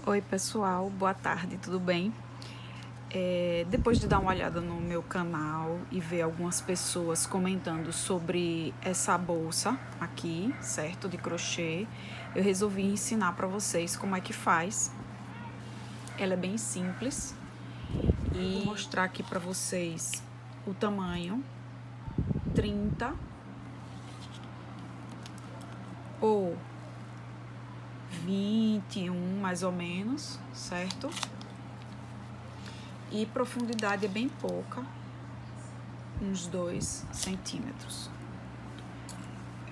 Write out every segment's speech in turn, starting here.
Oi pessoal, boa tarde, tudo bem? Depois de dar uma olhada no meu canal e ver algumas pessoas comentando sobre essa bolsa aqui, certo, de crochê, eu resolvi ensinar para vocês como é que faz. Ela é bem simples e vou mostrar aqui para vocês o tamanho 30 ou 21 mais ou menos, certo? E profundidade é bem pouca, uns 2 centímetros.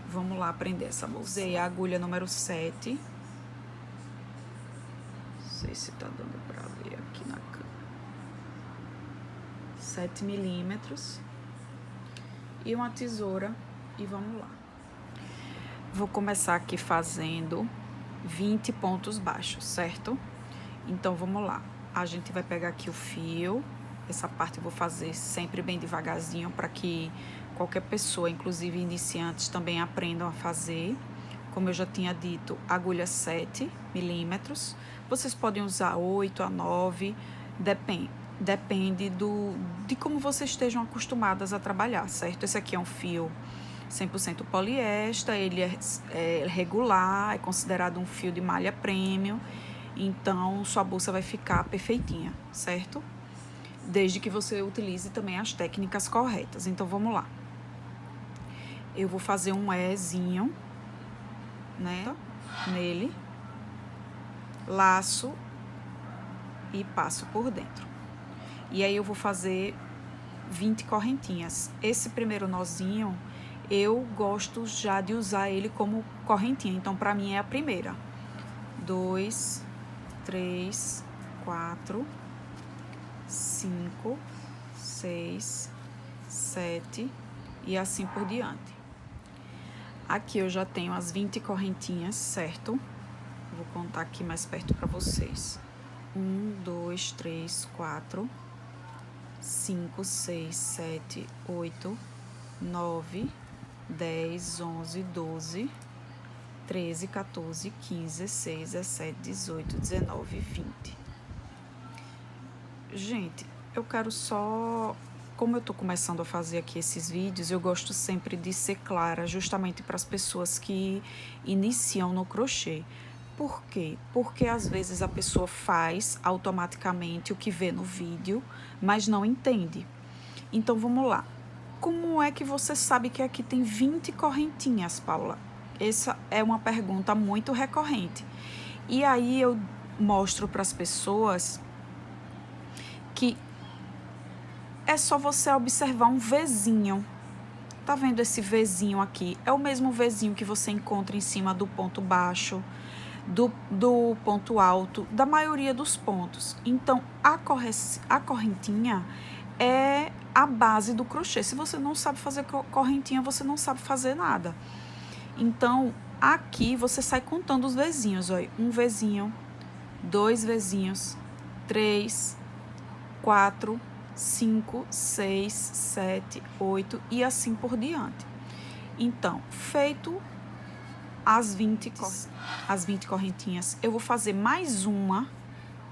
Vamos lá aprender essa bolsa. Usei a agulha número 7. Não sei se tá dando pra ver aqui na câmera. 7 milímetros. E uma tesoura. E vamos lá. Vou começar aqui fazendo 20 pontos baixos, certo? Então vamos lá. A gente vai pegar aqui o fio. Essa parte eu vou fazer sempre bem devagarzinho para que qualquer pessoa, inclusive iniciantes, também aprendam a fazer. Como eu já tinha dito, agulha 7 milímetros. Vocês podem usar 8 a 9, depende de como vocês estejam acostumadas a trabalhar, certo? Esse aqui é um fio 100% poliéster, ele é regular, é considerado um fio de malha premium, então sua bolsa vai ficar perfeitinha, certo? Desde que você utilize também as técnicas corretas. Então vamos lá. Eu vou fazer um Ezinho, né, nele, laço e passo por dentro. E aí eu vou fazer 20 correntinhas. Esse primeiro nozinho, eu gosto já de usar ele como correntinha, então para mim é a primeira. 2, 3, 4, 5, 6, 7 e assim por diante. Aqui eu já tenho as 20 correntinhas, certo? Vou contar aqui mais perto para vocês. 1, 2, 3, 4, 5, 6, 7, 8, 9, 10, 11, 12, 13, 14, 15, 16, 17, 18, 19, 20. Gente, eu quero só... Como eu tô começando a fazer aqui esses vídeos, eu gosto sempre de ser clara, justamente para as pessoas que iniciam no crochê. Por quê? Porque às vezes a pessoa faz automaticamente o que vê no vídeo, mas não entende. Então vamos lá. Como é que você sabe que aqui tem 20 correntinhas, Paula? Essa é uma pergunta muito recorrente. E aí eu mostro para as pessoas que é só você observar um Vzinho. Tá vendo esse Vzinho aqui? É o mesmo Vzinho que você encontra em cima do ponto baixo, do ponto alto, da maioria dos pontos. Então, a correntinha é a base do crochê. Se você não sabe fazer correntinha, você não sabe fazer nada. Então, aqui você sai contando os Vzinhos, olha. Um Vzinho, 2 Vzinhos, 3, 4, 5, 6, 7, 8 e assim por diante. Então, feito as 20 correntinhas, eu vou fazer mais uma,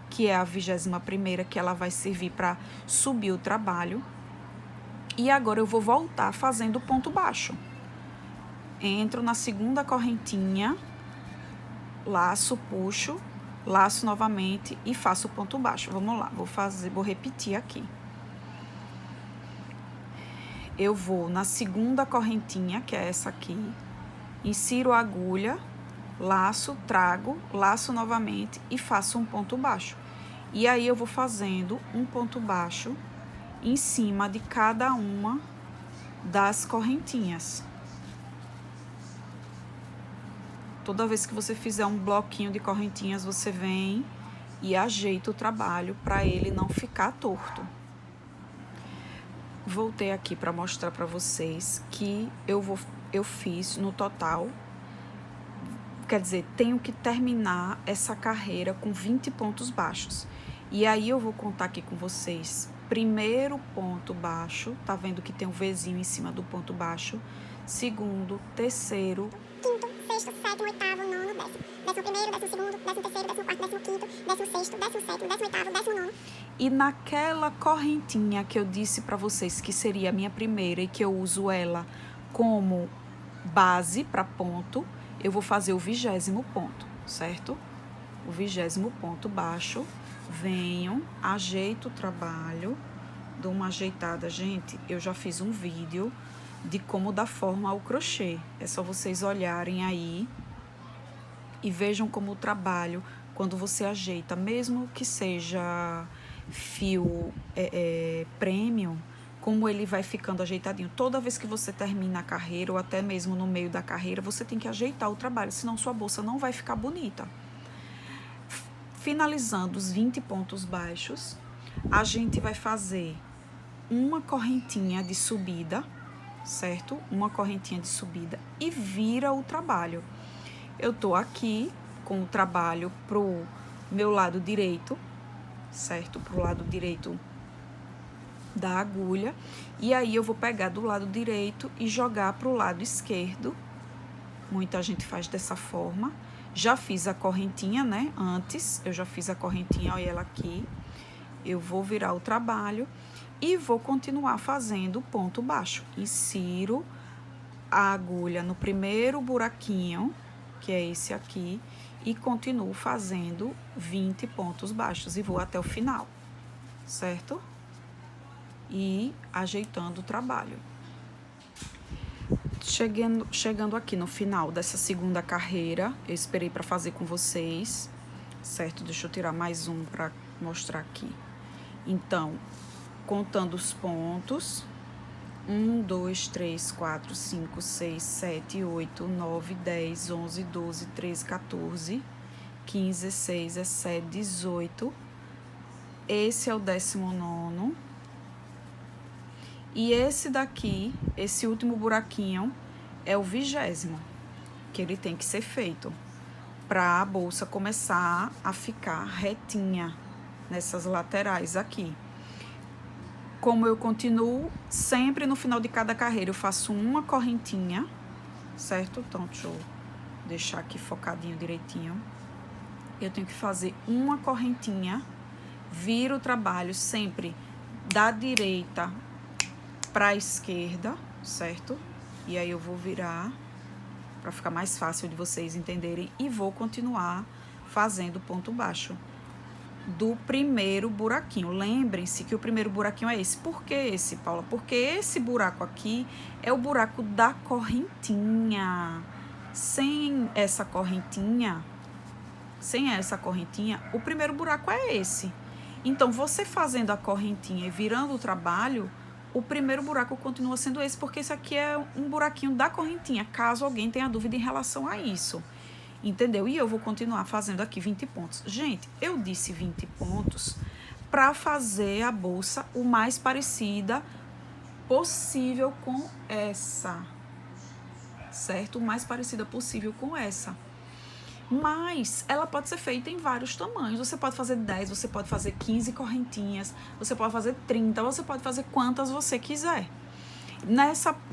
que é a 21ª, que ela vai servir para subir o trabalho. E agora eu vou voltar fazendo o ponto baixo. Entro na segunda correntinha, laço, puxo, laço novamente e faço o ponto baixo. Vamos lá, vou repetir aqui. Eu vou na segunda correntinha, que é essa aqui, insiro a agulha, laço, trago, laço novamente e faço um ponto baixo. E aí eu vou fazendo um ponto baixo em cima de cada uma das correntinhas. Toda vez que você fizer um bloquinho de correntinhas, você vem e ajeita o trabalho para ele não ficar torto. Voltei aqui para mostrar para vocês que eu fiz no total, quer dizer, tenho que terminar essa carreira com 20 pontos baixos. E aí eu vou contar aqui com vocês. Primeiro ponto baixo, tá vendo que tem um Vzinho em cima do ponto baixo. Segundo, terceiro, quinto, sexto, sétimo, oitavo, nono, décimo. Décimo primeiro, décimo segundo, décimo terceiro, décimo quarto, décimo quinto, décimo sexto, décimo sétimo, décimo oitavo, décimo nono. E naquela correntinha que eu disse para vocês que seria a minha primeira e que eu uso ela como base para ponto, eu vou fazer o 20º ponto, certo? O 20º ponto baixo, venho, ajeito o trabalho, dou uma ajeitada. Gente, eu já fiz um vídeo de como dar forma ao crochê. É só vocês olharem aí e vejam como o trabalho, quando você ajeita, mesmo que seja fio premium, como ele vai ficando ajeitadinho. Toda vez que você termina a carreira, ou até mesmo no meio da carreira, você tem que ajeitar o trabalho, senão sua bolsa não vai ficar bonita. Finalizando os 20 pontos baixos, a gente vai fazer uma correntinha de subida, certo? Uma correntinha de subida e vira o trabalho. Eu tô aqui com o trabalho pro meu lado direito, certo? Pro lado direito da agulha. E aí eu vou pegar do lado direito e jogar pro lado esquerdo. Muita gente faz dessa forma. Já fiz a correntinha, né? Antes, eu já fiz a correntinha, olha ela aqui. Eu vou virar o trabalho e vou continuar fazendo ponto baixo. Insiro a agulha no primeiro buraquinho, que é esse aqui, e continuo fazendo 20 pontos baixos e vou até o final, certo? E ajeitando o trabalho. Chegando aqui no final dessa segunda carreira, eu esperei para fazer com vocês, certo? Deixa eu tirar mais um para mostrar aqui. Então, contando os pontos, 1, 2, 3, 4, 5, 6, 7, 8, 9, 10, 11, 12, 13, 14, 15, 16, 17, 18. Esse é o 19º. E esse daqui, esse último buraquinho, é o 20º, que ele tem que ser feito para a bolsa começar a ficar retinha nessas laterais aqui. Como eu continuo, sempre no final de cada carreira eu faço uma correntinha, certo? Então, deixa eu deixar aqui focadinho direitinho. Eu tenho que fazer uma correntinha, viro o trabalho sempre da direita para a esquerda, certo? E aí eu vou virar para ficar mais fácil de vocês entenderem e vou continuar fazendo ponto baixo do primeiro buraquinho. Lembrem-se que o primeiro buraquinho é esse. Por que esse, Paula? Porque esse buraco aqui é o buraco da correntinha. Sem essa correntinha, o primeiro buraco é esse. Então, você fazendo a correntinha e virando o trabalho, o primeiro buraco continua sendo esse, porque esse aqui é um buraquinho da correntinha, caso alguém tenha dúvida em relação a isso. Entendeu? E eu vou continuar fazendo aqui 20 pontos. Gente, eu disse 20 pontos para fazer a bolsa o mais parecida possível com essa, certo? O mais parecida possível com essa. Mas ela pode ser feita em vários tamanhos. Você pode fazer 10, você pode fazer 15 correntinhas, você pode fazer 30, você pode fazer quantas você quiser.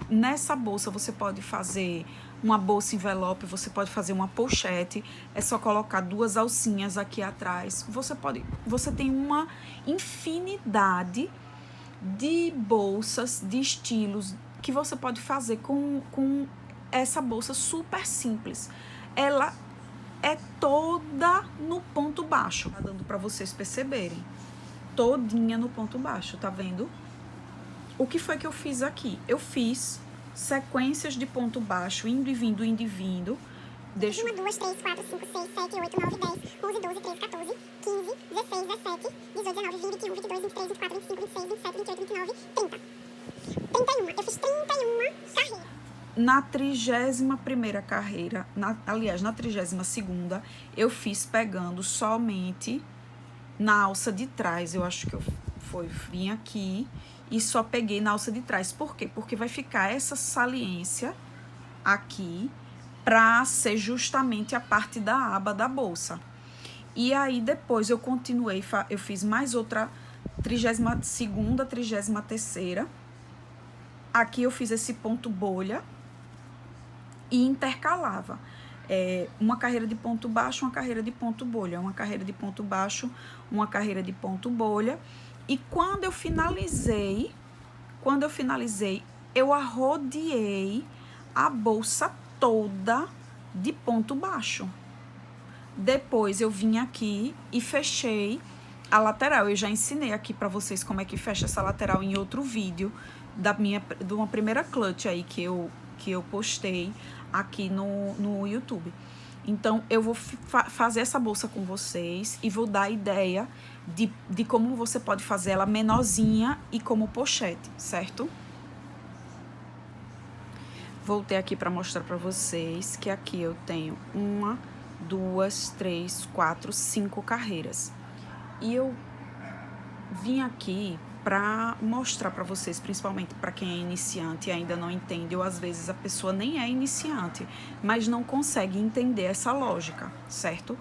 Nessa bolsa você pode fazer uma bolsa envelope, você pode fazer uma pochete, é só colocar 2 alcinhas aqui atrás. Você tem uma infinidade de bolsas, de estilos que você pode fazer com essa bolsa super simples. Ela é toda no ponto baixo, tá dando para vocês perceberem, todinha no ponto baixo, tá vendo? O que foi que eu fiz aqui? Eu fiz sequências de ponto baixo, indo e vindo, indo e vindo. 1, 2, 3, 4, 5, 6, 7, 8, 9, 10, 11, 12, 13, 14, 15, 16, 17, 18, 19, 20, 21, 22, 23, 24, 25, 26, 27, 28, 29, 30. 31. Eu fiz 31 carreiras. Na 31ª carreira, aliás, na 32ª, eu fiz pegando somente na alça de trás. Eu acho que vim aqui e só peguei na alça de trás. Por quê? Porque vai ficar essa saliência aqui para ser justamente a parte da aba da bolsa. E aí depois eu continuei, eu fiz mais outra 32ª, 33ª. Aqui eu fiz esse ponto bolha e intercalava. uma carreira de ponto baixo, uma carreira de ponto bolha, uma carreira de ponto baixo, uma carreira de ponto bolha. E quando eu finalizei, eu arrodeei a bolsa toda de ponto baixo. Depois eu vim aqui e fechei a lateral. Eu já ensinei aqui para vocês como é que fecha essa lateral em outro vídeo de uma primeira clutch aí que eu postei aqui no YouTube. Então, eu vou fazer essa bolsa com vocês e vou dar a ideia de como você pode fazer ela menorzinha e como pochete, certo? Voltei aqui para mostrar para vocês que aqui eu tenho 1, 2, 3, 4, 5 carreiras. E eu vim aqui para mostrar para vocês, principalmente para quem é iniciante e ainda não entende, ou às vezes a pessoa nem é iniciante, mas não consegue entender essa lógica, certo?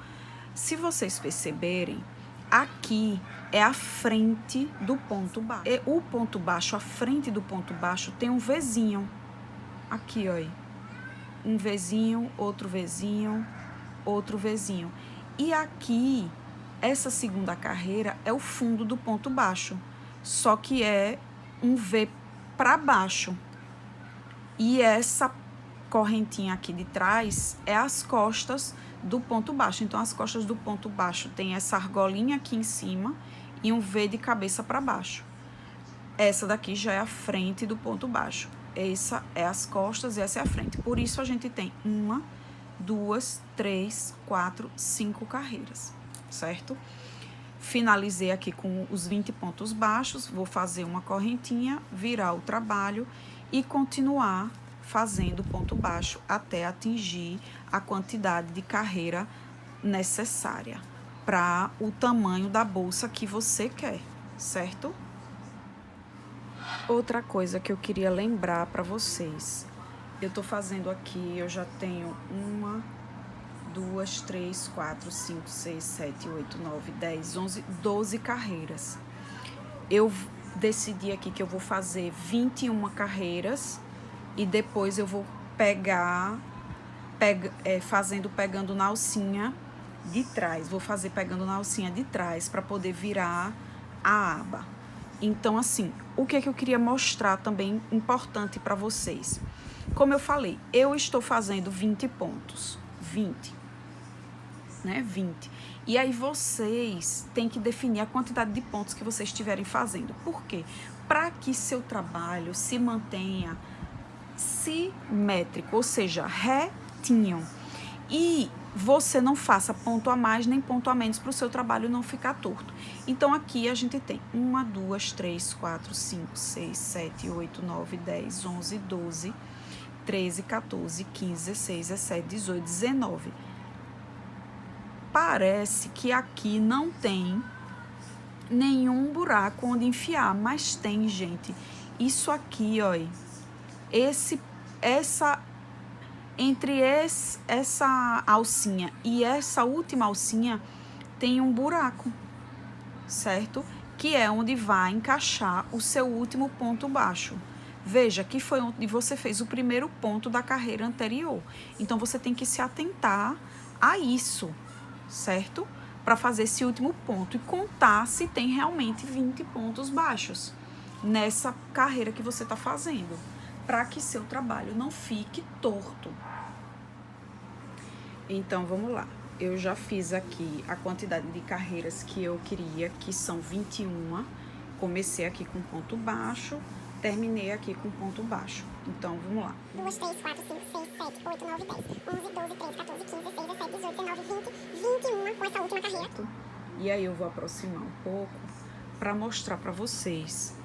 Se vocês perceberem, aqui é a frente do ponto baixo. E o ponto baixo, a frente do ponto baixo tem um Vzinho. Aqui, ó. Um Vzinho, outro Vzinho, outro Vzinho. E aqui, essa segunda carreira é o fundo do ponto baixo. Só que é um V para baixo. E essa correntinha aqui de trás é as costas do ponto baixo. Então, as costas do ponto baixo tem essa argolinha aqui em cima e um V de cabeça para baixo. Essa daqui já é a frente do ponto baixo. Essa é as costas e essa é a frente. Por isso, a gente tem 1, 2, 3, 4, 5 carreiras, certo? Finalizei aqui com os 20 pontos baixos, vou fazer uma correntinha, virar o trabalho e continuar fazendo ponto baixo até atingir a quantidade de carreira necessária para o tamanho da bolsa que você quer, certo? Outra coisa que eu queria lembrar para vocês, eu tô fazendo aqui, eu já tenho 1, 2, 3, 4, 5, 6, 7, 8, 9, 10, 11, 12 carreiras. Eu decidi aqui que eu vou fazer 21 carreiras e depois eu vou pegando na alcinha de trás. Vou fazer pegando na alcinha de trás para poder virar a aba. Então, assim, o que é que eu queria mostrar também importante para vocês? Como eu falei, eu estou fazendo 20 pontos. 20. Né, 20. E aí vocês têm que definir a quantidade de pontos que vocês estiverem fazendo. Por quê? Para que seu trabalho se mantenha simétrico, ou seja, retinho. E você não faça ponto a mais nem ponto a menos para o seu trabalho não ficar torto. Então, aqui a gente tem 1, 2, 3, 4, 5, 6, 7, 8, 9, 10, 11, 12, 13, 14, 15, 16, 17, 18, 19. Parece que aqui não tem nenhum buraco onde enfiar, mas tem, gente. Isso aqui, ó, entre essa alcinha e essa última alcinha tem um buraco, certo? Que é onde vai encaixar o seu último ponto baixo. Veja que foi onde você fez o primeiro ponto da carreira anterior. Então, você tem que se atentar a isso, certo? Para fazer esse último ponto e contar se tem realmente 20 pontos baixos nessa carreira que você está fazendo, para que seu trabalho não fique torto. Então, vamos lá. Eu já fiz aqui a quantidade de carreiras que eu queria, que são 21. Comecei aqui com ponto baixo, terminei aqui com ponto baixo. Então, vamos lá. 2, 3, 4, 5, 6, 7, 8, 9, 10, 11, 12, 13, 14, 15, 16, 17, 18, 19, 20, 21 com essa última carreira. E aí eu vou aproximar um pouco para mostrar para vocês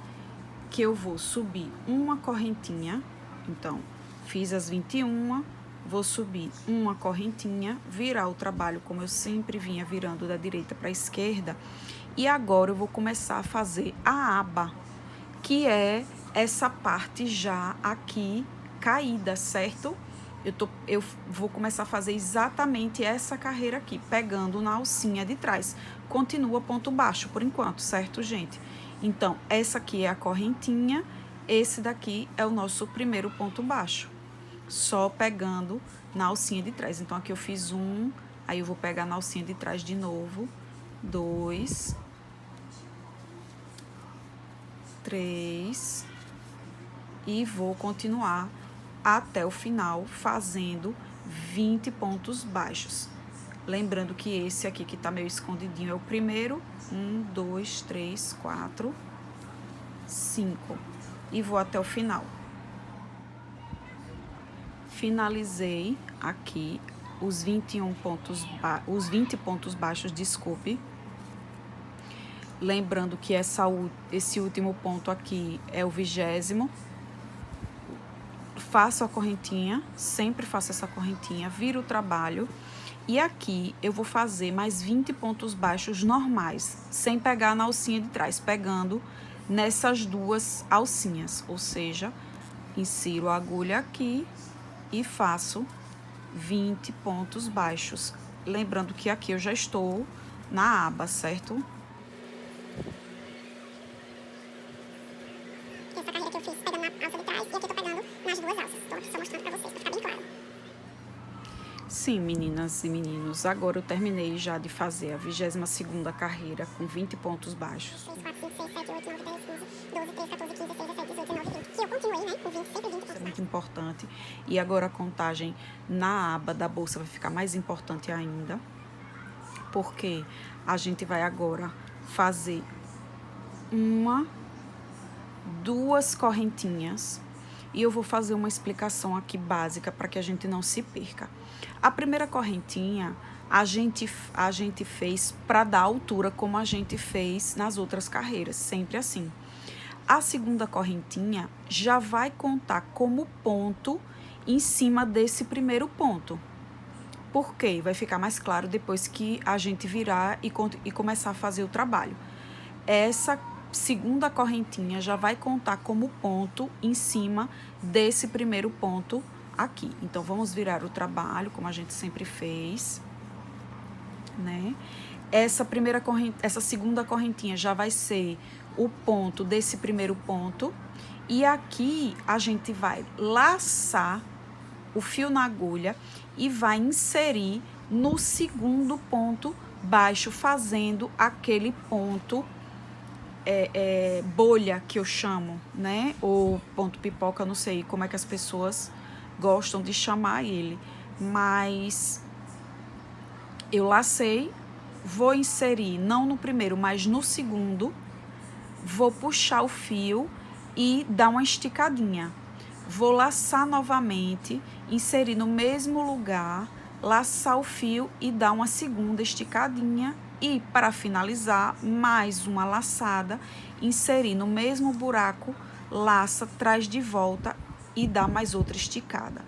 que eu vou subir uma correntinha. Então, fiz as 21, vou subir uma correntinha, virar o trabalho como eu sempre vinha virando da direita para a esquerda. E agora eu vou começar a fazer a aba, que é essa parte já aqui caída, certo? Eu vou começar a fazer exatamente essa carreira aqui, pegando na alcinha de trás. Continua ponto baixo por enquanto, certo, gente? Então, essa aqui é a correntinha, esse daqui é o nosso primeiro ponto baixo. só pegando na alcinha de trás. Então, aqui eu fiz um, aí eu vou pegar na alcinha de trás de novo, 2, 3, e vou continuar até o final fazendo 20 pontos baixos. Lembrando que esse aqui que tá meio escondidinho é o primeiro. 1, 2, 3, 4, 5. E vou até o final. Finalizei aqui os 20 pontos baixos, desculpe. Lembrando que esse último ponto aqui é o 20º. Faço a correntinha, sempre faço essa correntinha, viro o trabalho. E aqui eu vou fazer mais 20 pontos baixos normais, sem pegar na alcinha de trás, pegando nessas duas alcinhas. Ou seja, insiro a agulha aqui e faço 20 pontos baixos. Lembrando que aqui eu já estou na aba, certo? Essa carreira que eu fiz pegando na alça de trás, e aqui eu tô pegando nas duas alças. Tô só mostrando pra vocês, pra ficar bem claro. Sim, meninas e meninos, agora eu terminei já de fazer a 22ª carreira com 20 pontos baixos. 3, 4, 5, 6, 7, 8, 9, 10, 11, 12, 13, 14, 15, 16, 17, 18, 19, 20. Que eu continuei, né, com 20, sempre 20 Isso é pontos. muito importante. E agora a contagem na aba da bolsa vai ficar mais importante ainda, porque a gente vai agora fazer duas correntinhas, e eu vou fazer uma explicação aqui básica para que a gente não se perca. A primeira correntinha a gente fez para dar altura, como a gente fez nas outras carreiras, sempre assim. A segunda correntinha já vai contar como ponto em cima desse primeiro ponto. Por quê? Vai ficar mais claro depois que a gente virar e começar a fazer o trabalho. Essa segunda correntinha já vai contar como ponto em cima desse primeiro ponto aqui. Então, vamos virar o trabalho, como a gente sempre fez, né? Essa segunda correntinha já vai ser o ponto desse primeiro ponto. E aqui a gente vai laçar o fio na agulha e vai inserir no segundo ponto baixo, fazendo aquele ponto bolha, que eu chamo, né? Ou ponto pipoca, não sei como é que as pessoas gostam de chamar ele. Mas eu lacei, vou inserir, não no primeiro, mas no segundo, vou puxar o fio e dar uma esticadinha. Vou laçar novamente, inserir no mesmo lugar, laçar o fio e dar uma segunda esticadinha. E, para finalizar, mais uma laçada, inserir no mesmo buraco, laça, traz de volta e dá mais outra esticada.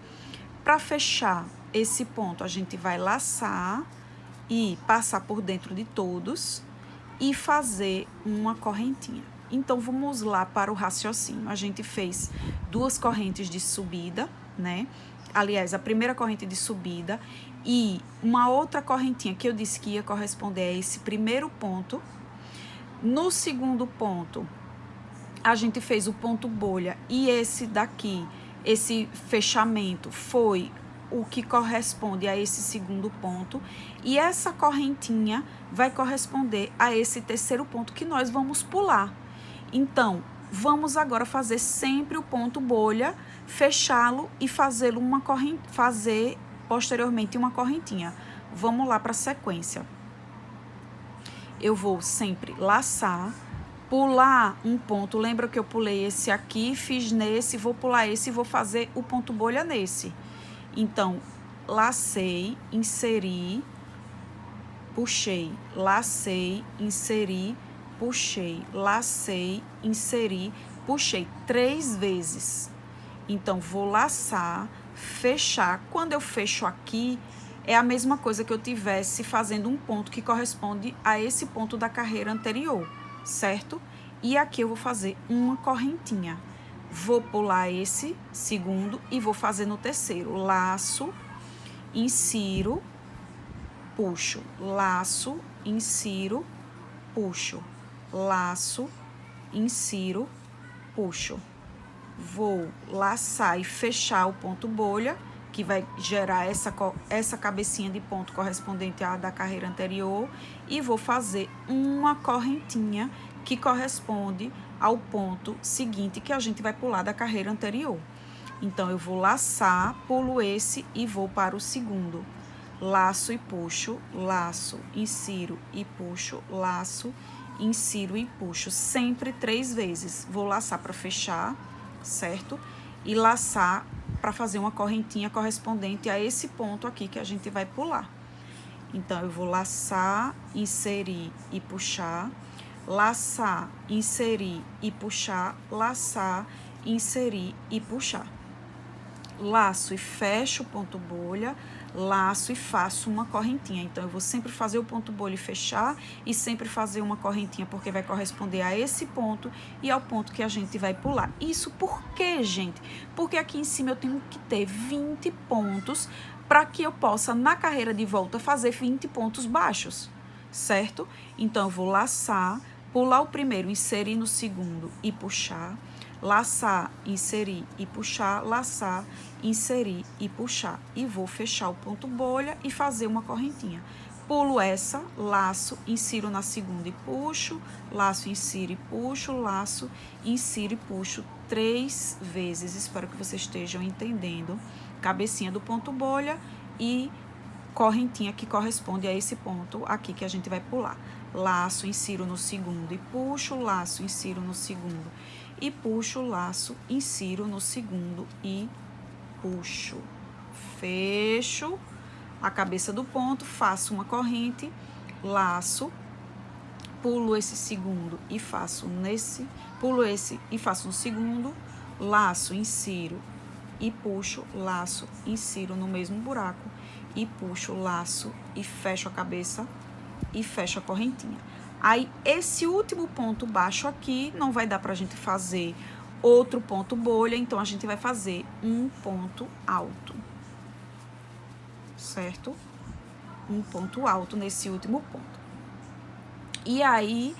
Para fechar esse ponto, a gente vai laçar e passar por dentro de todos e fazer uma correntinha. Então, vamos lá para o raciocínio. A gente fez duas correntes de subida, né? Aliás, a primeira corrente de subida e uma outra correntinha que eu disse que ia corresponder a esse primeiro ponto. No segundo ponto, a gente fez o ponto bolha e esse daqui, esse fechamento, foi o que corresponde a esse segundo ponto. E essa correntinha vai corresponder a esse terceiro ponto que nós vamos pular. Então, vamos agora fazer sempre o ponto bolha, fechá-lo e fazer posteriormente uma correntinha. Vamos lá para a sequência. Eu vou sempre laçar, pular um ponto. Lembra que eu pulei esse aqui, fiz nesse, vou pular esse e vou fazer o ponto bolha nesse. Então, lacei, inseri, puxei, lacei, inseri, puxei, lacei, inseri, puxei 3 vezes. Então, vou laçar, fechar. Quando eu fecho aqui, é a mesma coisa que eu tivesse fazendo um ponto que corresponde a esse ponto da carreira anterior, certo? E aqui eu vou fazer uma correntinha. Vou pular esse segundo e vou fazer no terceiro. Laço, insiro, puxo. Laço, insiro, puxo. Laço, insiro, puxo. vou laçar e fechar o ponto bolha, que vai gerar essa cabecinha de ponto correspondente à da carreira anterior, e vou fazer uma correntinha que corresponde ao ponto seguinte que a gente vai pular da carreira anterior. Então, eu vou laçar, pulo esse e vou para o segundo. Laço e puxo, laço, insiro e puxo, laço, insiro e puxo, sempre 3 vezes. Vou laçar para fechar, certo? E laçar para fazer uma correntinha correspondente a esse ponto aqui que a gente vai pular. Então, eu vou laçar, inserir e puxar, laçar, inserir e puxar, laçar, inserir e puxar. Laço e fecho o ponto bolha, laço e faço uma correntinha. Então, eu vou sempre fazer o ponto bolha e fechar, e sempre fazer uma correntinha, porque vai corresponder a esse ponto e ao ponto que a gente vai pular. Isso por quê, gente? Porque aqui em cima eu tenho que ter 20 pontos para que eu possa, na carreira de volta, fazer 20 pontos baixos, certo? Então, eu vou laçar, pular o primeiro, inserir no segundo e puxar, laçar, inserir e puxar, laçar, inserir e puxar, e vou fechar o ponto bolha e fazer uma correntinha. Pulo essa, laço, insiro na segunda e puxo, laço, insiro e puxo, laço, insiro e puxo 3 vezes. Espero que vocês estejam entendendo. Cabecinha do ponto bolha e correntinha que corresponde a esse ponto aqui que a gente vai pular. Laço, insiro no segundo e puxo, laço, insiro no segundo e puxo, laço, insiro no segundo e puxo. Fecho a cabeça do ponto, faço uma corrente, laço, pulo esse segundo e faço nesse, pulo esse e faço no segundo, laço, insiro e puxo, laço, insiro no mesmo buraco e puxo, laço e fecho a cabeça e fecho a correntinha. Aí, esse último ponto baixo aqui, não vai dar pra gente fazer outro ponto bolha, então a gente vai fazer um ponto alto, certo? Um ponto alto nesse último ponto. E aí,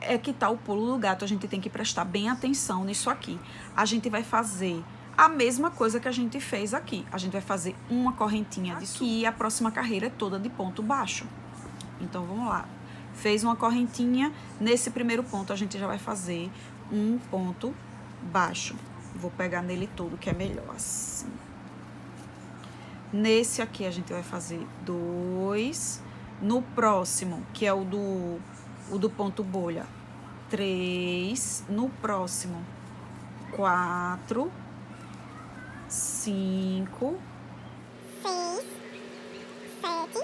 é que tá o pulo do gato, a gente tem que prestar bem atenção nisso aqui. A gente vai fazer a mesma coisa que a gente fez aqui. A gente vai fazer uma correntinha de aqui e a próxima carreira é toda de ponto baixo. Então, vamos lá. Fez uma correntinha, nesse primeiro ponto a gente já vai fazer um ponto baixo. Vou pegar nele todo, que é melhor assim. Nesse aqui a gente vai fazer 2. No próximo, que é o do ponto bolha, 3. No próximo, 4, 5, 6, 7,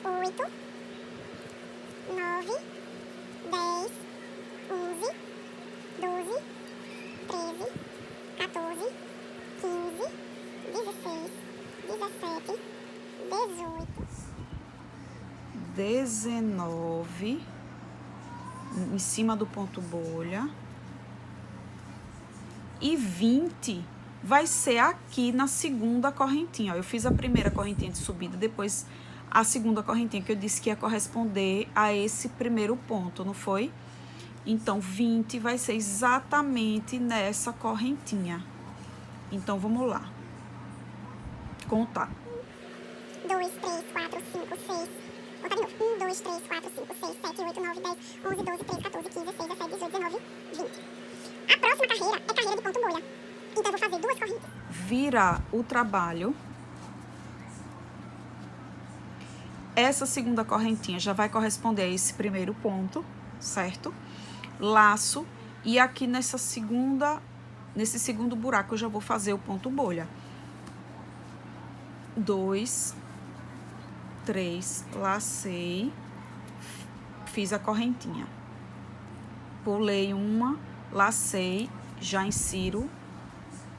8, 9, 10, 11, 12, 13, 14, 15, 16, 17, 18, 19, em cima do ponto bolha, e 20 vai ser aqui na segunda correntinha. Eu fiz a primeira correntinha de subida, depois a segunda correntinha que eu disse que ia corresponder a esse primeiro ponto, não foi? Então, 20 vai ser exatamente nessa correntinha. Então, vamos lá. Contar. 2, 3, 4, 5, 6. Conta de novo. 1, 2, 3, 4, 5, 6, 7, 8, 9, 10, 11, 12, 13, 14, 15, 16, 17, 18, 19, 20. A próxima carreira é carreira de ponto bolha. Então, eu vou fazer 2 correntes. Virar o trabalho. Essa segunda correntinha já vai corresponder a esse primeiro ponto, certo? Laço, e aqui nesse segundo buraco eu já vou fazer o ponto bolha. 2, 3, lacei, fiz a correntinha. Pulei uma, lacei, já insiro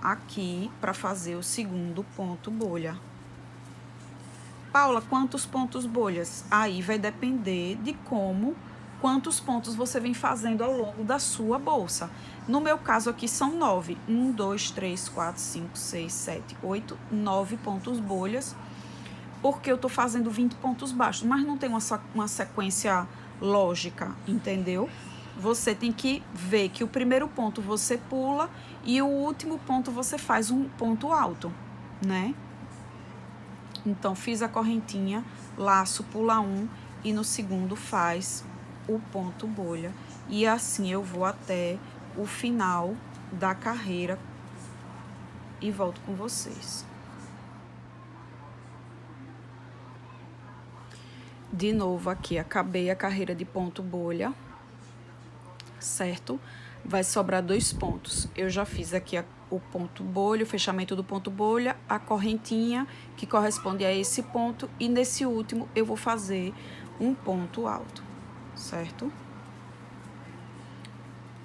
aqui para fazer o segundo ponto bolha. Paula, quantos pontos bolhas? Aí vai depender de quantos pontos você vem fazendo ao longo da sua bolsa. No meu caso aqui são 9. 1, 2, 3, 4, 5, 6, 7, 8, 9 pontos bolhas, porque eu tô fazendo 20 pontos baixos, mas não tem uma sequência lógica, entendeu? você tem que ver que o primeiro ponto você pula e o último ponto você faz um ponto alto, né? Então, fiz a correntinha, laço, pula um e no segundo faz o ponto bolha. E assim eu vou até o final da carreira e volto com vocês. De novo aqui, acabei a carreira de ponto bolha, certo? Vai sobrar 2 pontos. Eu já fiz aqui o ponto bolha, o fechamento do ponto bolha, a correntinha que corresponde a esse ponto e nesse último eu vou fazer um ponto alto, certo?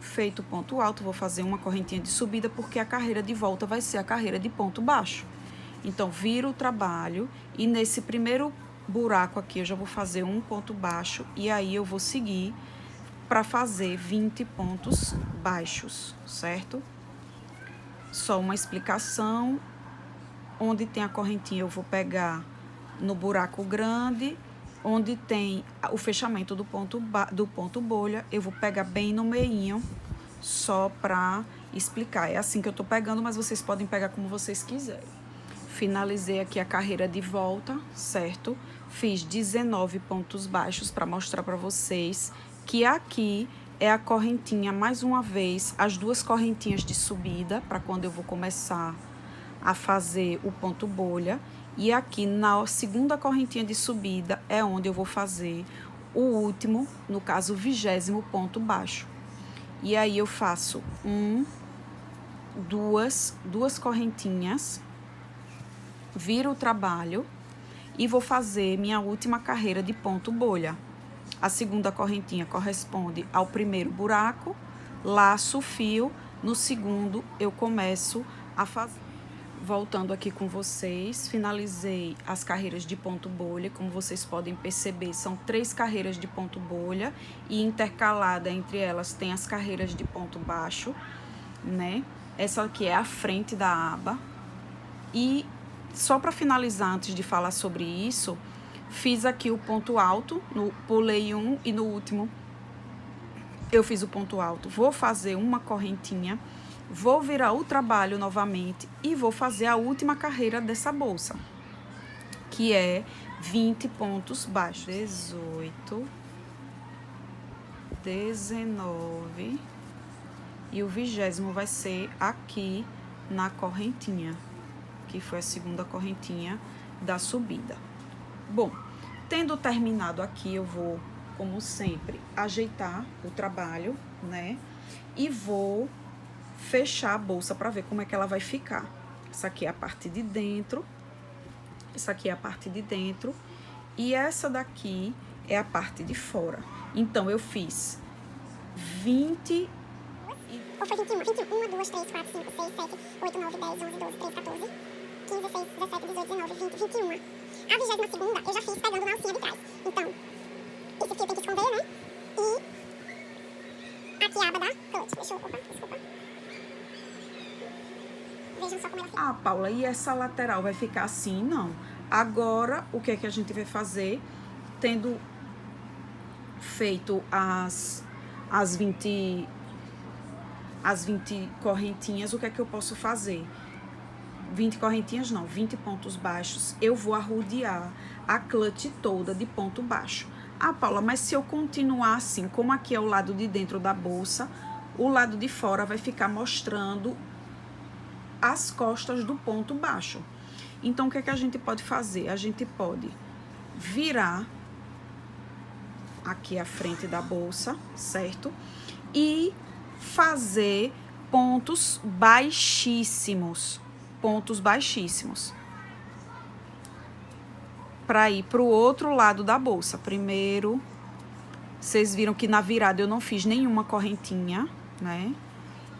Feito o ponto alto, vou fazer uma correntinha de subida porque a carreira de volta vai ser a carreira de ponto baixo. Então, viro o trabalho e nesse primeiro buraco aqui eu já vou fazer um ponto baixo e aí eu vou seguir para fazer 20 pontos baixos, certo? Só uma explicação, onde tem a correntinha eu vou pegar no buraco grande, onde tem o fechamento do ponto bolha, eu vou pegar bem no meinho, só para explicar. É assim que eu tô pegando, mas vocês podem pegar como vocês quiserem. Finalizei aqui a carreira de volta, certo? Fiz 19 pontos baixos para mostrar para vocês que aqui é a correntinha, mais uma vez, as 2 correntinhas de subida, para quando eu vou começar a fazer o ponto bolha. E aqui na segunda correntinha de subida é onde eu vou fazer o último, no caso, o 20º ponto baixo. E aí eu faço duas correntinhas, viro o trabalho e vou fazer minha última carreira de ponto bolha. A segunda correntinha corresponde ao primeiro buraco, laço o fio, no segundo eu começo a fazer. Voltando aqui com vocês, finalizei as carreiras de ponto bolha, como vocês podem perceber, são 3 carreiras de ponto bolha e intercalada entre elas tem as carreiras de ponto baixo, né? Essa aqui é a frente da aba. E só para finalizar, antes de falar sobre isso, fiz aqui o ponto alto, pulei um e no último eu fiz o ponto alto. Vou fazer uma correntinha, vou virar o trabalho novamente e vou fazer a última carreira dessa bolsa, que é 20 pontos baixos. 18, 19 e o 20º vai ser aqui na correntinha, que foi a segunda correntinha da subida. Bom, tendo terminado aqui, eu vou, como sempre, ajeitar o trabalho, né? E vou fechar a bolsa para ver como é que ela vai ficar. Essa aqui é a parte de dentro, essa aqui é a parte de dentro e essa daqui é a parte de fora. Então, eu fiz 20... Ou foi 21, 1, 2, 3, 4, 5, 6, 7, 8, 9, 10, 11, 12, 13, 14, 15, 16, 17, 18, 19, 20, 21. A 22ª eu já fiz pegando na alcinha de trás. Então, esse fio tem que esconder, né? E aqui a aba da clutch. Deixa eu... Opa, desculpa. Vejam só como ela fica. Ah, Paula, e essa lateral vai ficar assim? Não. Agora, o que é que a gente vai fazer? Tendo feito as 20 correntinhas, o que é que eu posso fazer? 20 correntinhas não, 20 pontos baixos, eu vou arrodear a clutch toda de ponto baixo. Ah, Paula, mas se eu continuar assim, como aqui é o lado de dentro da bolsa, o lado de fora vai ficar mostrando as costas do ponto baixo. Então, o que é que a gente pode fazer? A gente pode virar aqui a frente da bolsa, certo? E fazer pontos baixíssimos. Pontos baixíssimos. Para ir para o outro lado da bolsa. Primeiro, vocês viram que na virada eu não fiz nenhuma correntinha, né?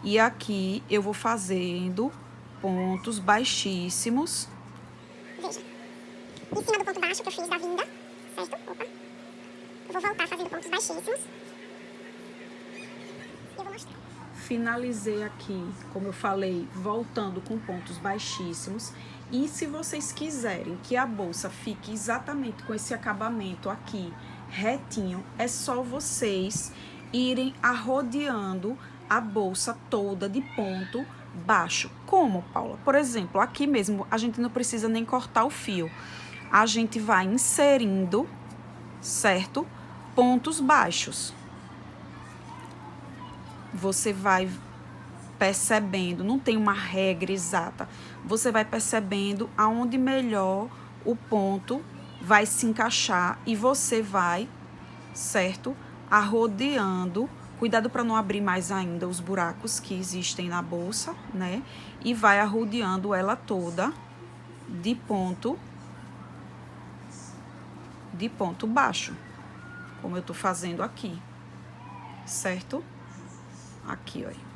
E aqui eu vou fazendo pontos baixíssimos. Veja, em cima do ponto baixo que eu fiz da vinda, certo? Opa. Eu vou voltar fazendo pontos baixíssimos. E eu vou mostrar. Finalizei aqui, como eu falei, voltando com pontos baixíssimos. E se vocês quiserem que a bolsa fique exatamente com esse acabamento aqui, retinho, é só vocês irem arrodeando a bolsa toda de ponto baixo. Como, Paula? Por exemplo, aqui mesmo, a gente não precisa nem cortar o fio. A gente vai inserindo, certo? Pontos baixos. Você vai percebendo, não tem uma regra exata. Você vai percebendo aonde melhor o ponto vai se encaixar e você vai, certo? Arrodeando. Cuidado para não abrir mais ainda os buracos que existem na bolsa, né? E vai arrodeando ela toda de ponto baixo, como eu tô fazendo aqui, certo? Aqui, olha.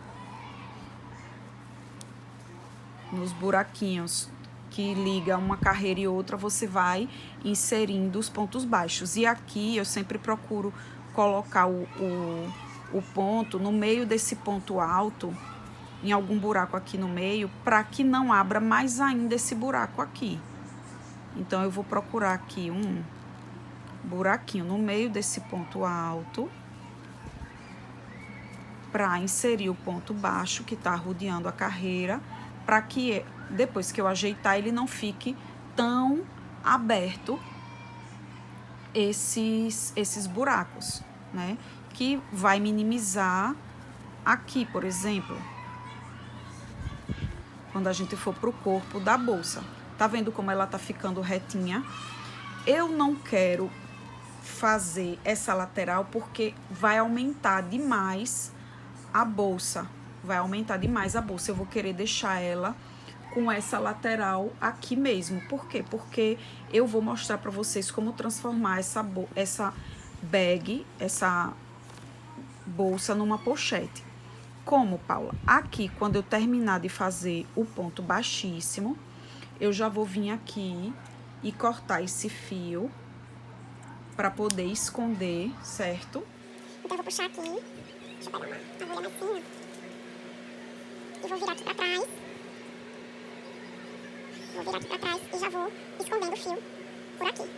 Nos buraquinhos que liga uma carreira e outra, você vai inserindo os pontos baixos. E aqui eu sempre procuro colocar o ponto no meio desse ponto alto, em algum buraco aqui no meio, para que não abra mais ainda esse buraco aqui. Então, eu vou procurar aqui um buraquinho no meio desse ponto alto, para inserir o ponto baixo que tá rodeando a carreira, para que depois que eu ajeitar ele não fique tão aberto esses buracos, né? Que vai minimizar aqui, por exemplo, quando a gente for pro corpo da bolsa. Tá vendo como ela tá ficando retinha? Eu não quero fazer essa lateral porque vai aumentar demais a bolsa. Vai aumentar demais a bolsa. Eu vou querer deixar ela com essa lateral aqui mesmo. Por quê? Porque eu vou mostrar para vocês como transformar essa bag, essa bolsa numa pochete. Como, Paula? Aqui, quando eu terminar de fazer o ponto baixíssimo, eu já vou vir aqui e cortar esse fio para poder esconder, certo? Então, eu vou puxar aqui. Deixa eu pegar uma agulha mais fina. E vou virar aqui pra trás. Vou virar aqui pra trás e já vou escondendo o fio por aqui.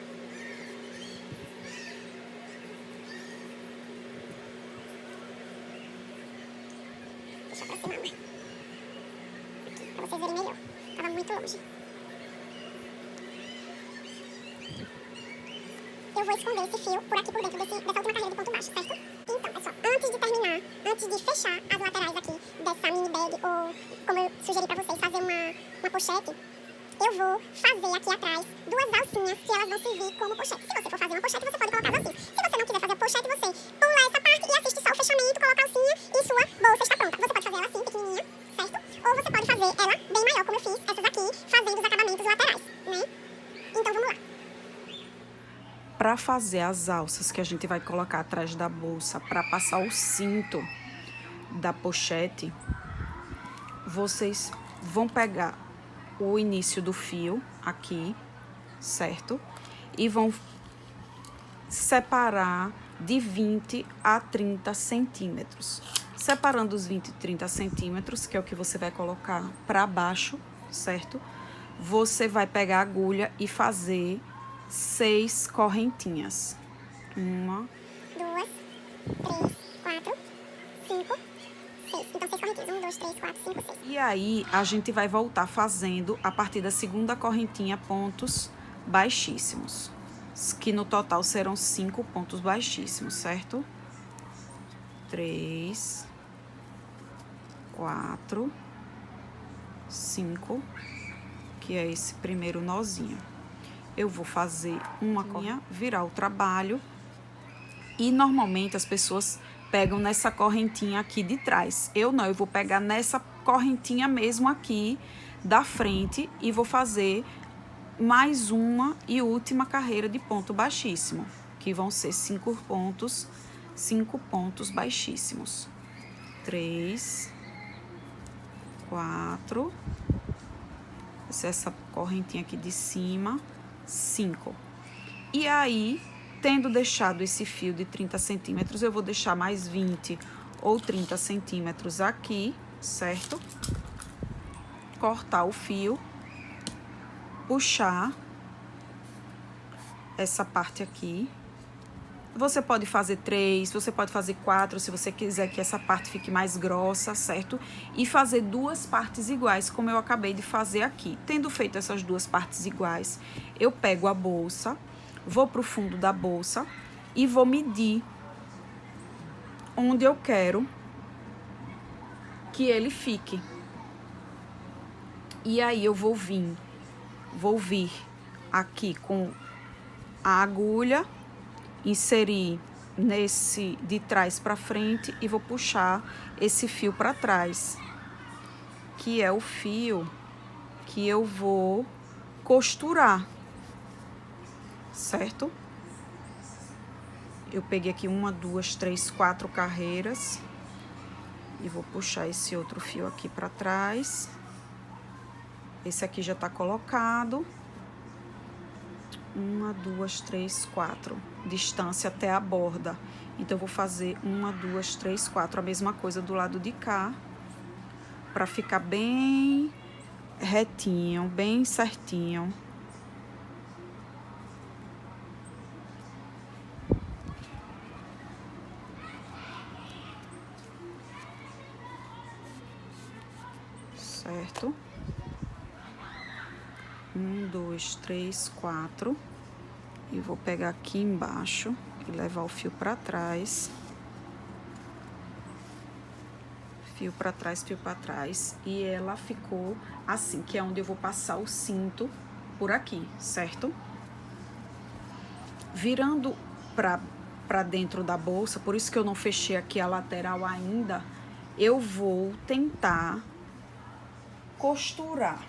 Deixa eu aproximar mais. Aqui, pra vocês verem melhor. Tava muito longe. Eu vou esconder esse fio por aqui por dentro dessa última carreira do ponto baixo, certo? Então, pessoal, antes de terminar, antes de fechar as laterais aqui dessa mini bag, ou como eu sugeri pra vocês, fazer uma pochete, eu vou fazer aqui atrás duas alcinhas que elas vão servir como pochete. Se você for fazer uma pochete, você pode colocar as alcinhas. Se você não quiser fazer a pochete, você pula essa parte e assiste só o fechamento, coloca a alcinha e sua bolsa está pronta. Você pode fazer ela assim, pequenininha, certo? Ou você pode fazer ela bem maior, como eu fiz essas aqui, fazendo os acabamentos laterais, né? Então, vamos lá. Para fazer as alças que a gente vai colocar atrás da bolsa, para passar o cinto da pochete, vocês vão pegar o início do fio aqui, certo? E vão separar de 20 a 30 centímetros. Separando os 20 e 30 centímetros, que é o que você vai colocar para baixo, certo? Você vai pegar a agulha e fazer 6 correntinhas. 1, 2, 3, 4, 5, 6. Então, 6 correntinhas. 1, 2, 3, 4, 5, 6. E aí, a gente vai voltar fazendo, a partir da segunda correntinha, pontos baixíssimos. Que no total serão 5 pontos baixíssimos, certo? 3, 4, 5, que é esse primeiro nozinho. Eu vou fazer uma correntinha, virar o trabalho. E normalmente as pessoas pegam nessa correntinha aqui de trás. Eu não, eu vou pegar nessa correntinha mesmo aqui da frente e vou fazer mais uma e última carreira de ponto baixíssimo, que vão ser 5 pontos baixíssimos. 3, 4, essa correntinha aqui de cima, 5. E aí, tendo deixado esse fio de 30 centímetros, eu vou deixar mais 20 ou 30 centímetros aqui, certo? Cortar o fio, puxar essa parte aqui, Você pode fazer 3, você pode fazer 4, se você quiser que essa parte fique mais grossa, certo? E fazer 2 partes iguais, como eu acabei de fazer aqui. Tendo feito essas 2 partes iguais, eu pego a bolsa, vou pro fundo da bolsa e vou medir onde eu quero que ele fique. E aí eu vou vir aqui com a agulha, inserir nesse de trás para frente e vou puxar esse fio para trás, que é o fio que eu vou costurar, certo? Eu peguei aqui 1, 2, 3, 4 carreiras e vou puxar esse outro fio aqui para trás. Esse aqui já tá colocado. 1, 2, 3, 4. Distância até a borda. Então, eu vou fazer 1, 2, 3, 4. A mesma coisa do lado de cá. Pra ficar bem retinho, bem certinho. Certo? 1, 2, 3, 4. E vou pegar aqui embaixo e levar o fio para trás. Fio para trás, fio para trás. E ela ficou assim, que é onde eu vou passar o cinto por aqui, certo? Virando para dentro da bolsa, por isso que eu não fechei aqui a lateral ainda, eu vou tentar costurar.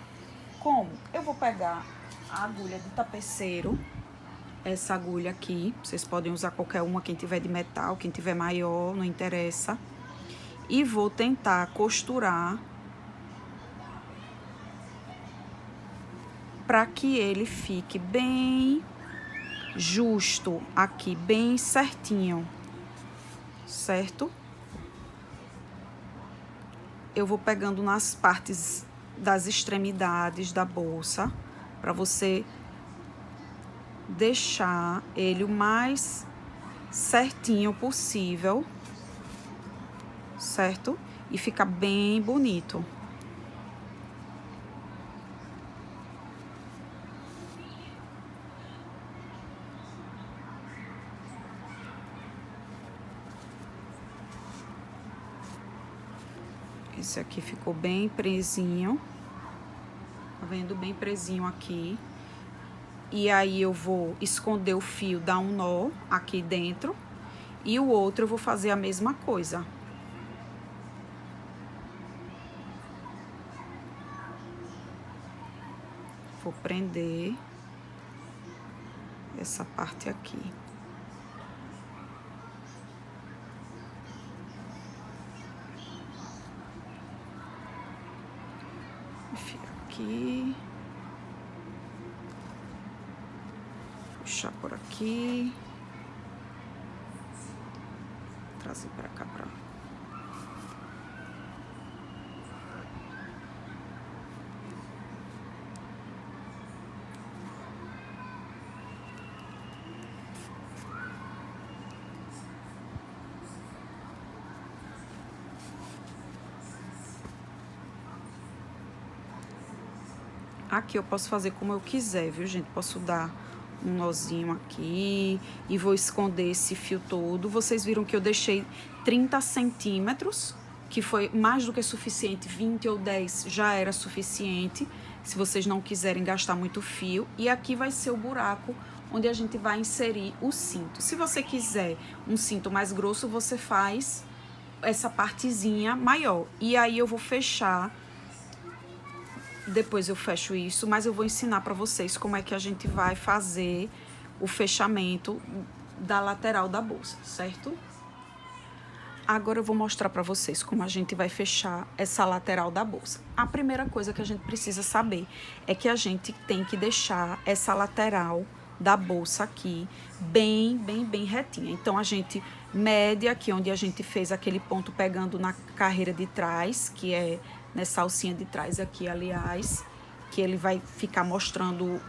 Como? Eu vou pegar a agulha de tapeceiro, essa agulha aqui, vocês podem usar qualquer uma, quem tiver de metal, quem tiver maior, não interessa. E vou tentar costurar para que ele fique bem justo aqui, bem certinho, certo? Eu vou pegando nas partes das extremidades da bolsa, para você deixar ele o mais certinho possível, certo? E fica bem bonito. Esse aqui ficou bem presinho. Tá vendo? Bem presinho aqui. E aí eu vou esconder o fio, dar um nó aqui dentro. E o outro eu vou fazer a mesma coisa. Vou prender essa parte aqui. Enfia aqui. Puxar por aqui. Trazer pra cá, pra... Aqui eu posso fazer como eu quiser, viu, gente? Posso dar um nozinho aqui e vou esconder esse fio todo. Vocês viram que eu deixei 30 centímetros, que foi mais do que suficiente. 20 ou 10 já era suficiente, se vocês não quiserem gastar muito fio. E aqui vai ser o buraco onde a gente vai inserir o cinto. Se você quiser um cinto mais grosso, você faz essa partezinha maior. E aí eu vou fechar. Depois eu fecho isso, mas eu vou ensinar para vocês como é que a gente vai fazer o fechamento da lateral da bolsa, certo? Agora eu vou mostrar para vocês como a gente vai fechar essa lateral da bolsa. A primeira coisa que a gente precisa saber é que a gente tem que deixar essa lateral da bolsa aqui bem retinha. Então, a gente mede aqui onde a gente fez aquele ponto pegando na carreira de trás, que é nessa alcinha de trás aqui, aliás, que ele vai ficar mostrando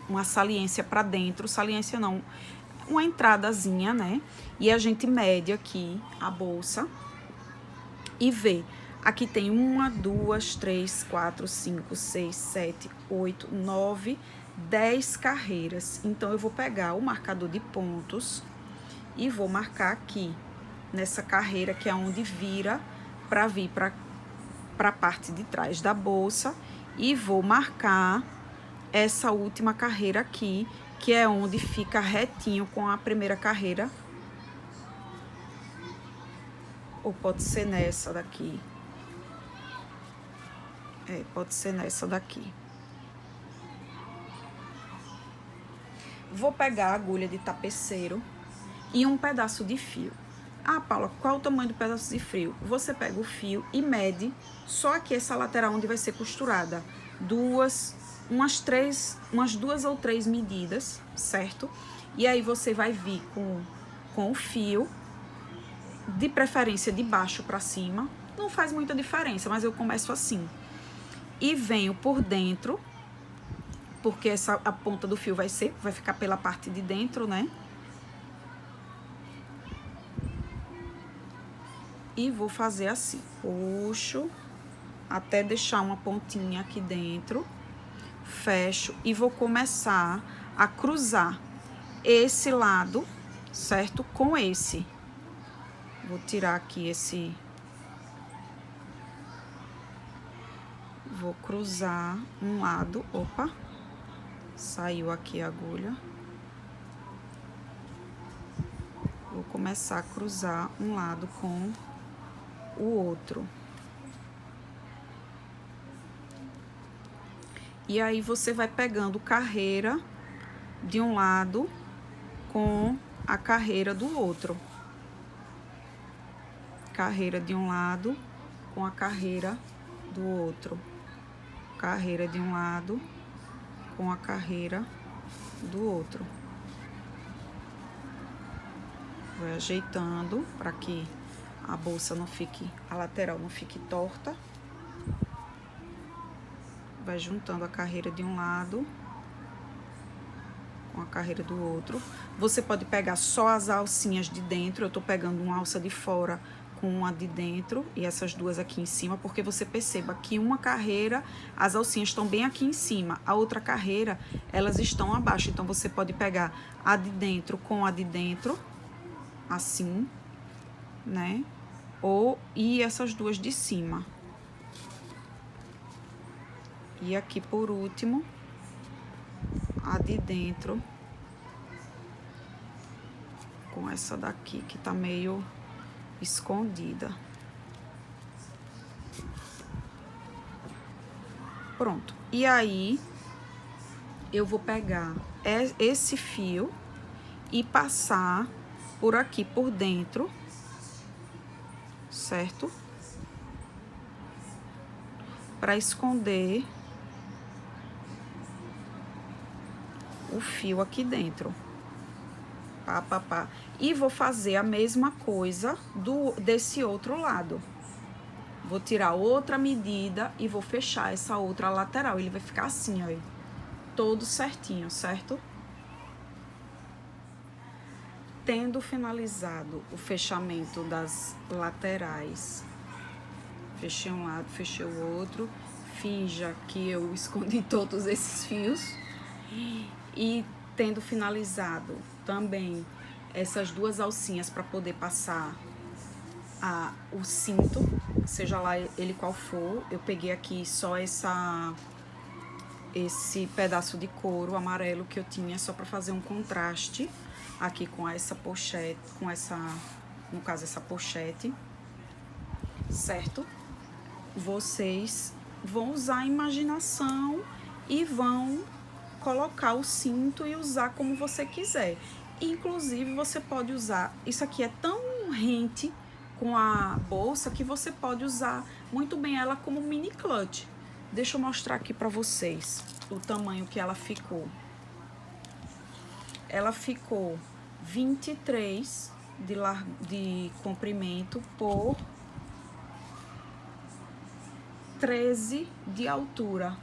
uma saliência para dentro, saliência não, uma entradazinha, né? E a gente mede aqui a bolsa e vê. Aqui tem 1, 2, 3, 4, 5, 6, 7, 8, 9, 10 carreiras. Então, eu vou pegar o marcador de pontos e vou marcar aqui, nessa carreira, que é onde vira para vir para a parte de trás da bolsa. E vou marcar essa última carreira aqui, que é onde fica retinho com a primeira carreira. Ou pode ser nessa daqui. Pode ser nessa daqui. Vou pegar a agulha de tapeceiro e um pedaço de fio. Ah, Paula, qual o tamanho do pedaço de fio? Você pega o fio e mede só aqui essa lateral onde vai ser costurada. Umas 2 ou 3 medidas, certo? E aí você vai vir com o fio, de preferência de baixo para cima. Não faz muita diferença, mas eu começo assim. E venho por dentro, porque a ponta do fio vai ficar pela parte de dentro, né? E vou fazer assim, puxo até deixar uma pontinha aqui dentro, fecho e vou começar a cruzar esse lado, certo? Com esse. Vou tirar aqui esse. Vou cruzar um lado, opa, saiu aqui a agulha. Vou começar a cruzar um lado com o outro. E aí você vai pegando carreira de um lado com a carreira do outro. Carreira de um lado com a carreira do outro. Carreira de um lado com a carreira do outro. Vai ajeitando para que a bolsa não fique, a lateral não fique torta. Vai juntando a carreira de um lado com a carreira do outro. Você pode pegar só as alcinhas de dentro. Eu tô pegando uma alça de fora com uma de dentro e essas duas aqui em cima, porque você perceba que uma carreira, as alcinhas estão bem aqui em cima, a outra carreira, elas estão abaixo. Então, você pode pegar a de dentro com a de dentro, assim, né? E essas duas de cima. E aqui, por último, a de dentro com essa daqui, que tá meio escondida. Pronto. E aí, eu vou pegar esse fio e passar por aqui, por dentro, certo? Para esconder o fio aqui dentro. Pá, pá, pá. E vou fazer a mesma coisa desse outro lado. Vou tirar outra medida e vou fechar essa outra lateral. Ele vai ficar assim, ó, todo certinho, certo? Tendo finalizado o fechamento das laterais, fechei um lado, fechei o outro, finja que eu escondi todos esses fios. E tendo finalizado também essas duas alcinhas para poder passar o cinto, seja lá ele qual for, eu peguei aqui só esse pedaço de couro amarelo que eu tinha só para fazer um contraste aqui com essa pochete, no caso essa pochete, certo? Vocês vão usar a imaginação e vão colocar o cinto e usar como você quiser. Inclusive, você pode usar, isso aqui é tão rente com a bolsa que você pode usar muito bem ela como mini clutch. Deixa eu mostrar aqui para vocês o tamanho que ela ficou. Ela ficou 23 de comprimento por 13 de altura,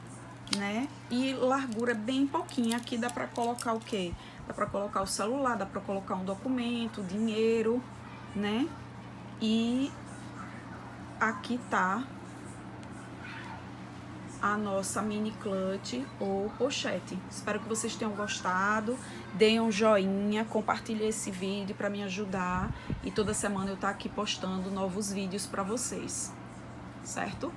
né? E largura bem pouquinha. Aqui dá pra colocar o quê? Dá para colocar o celular, dá para colocar um documento, dinheiro, né? E aqui tá a nossa mini clutch ou pochete. Espero que vocês tenham gostado. Deem um joinha, compartilhem esse vídeo para me ajudar. E toda semana eu estou aqui postando novos vídeos para vocês, certo?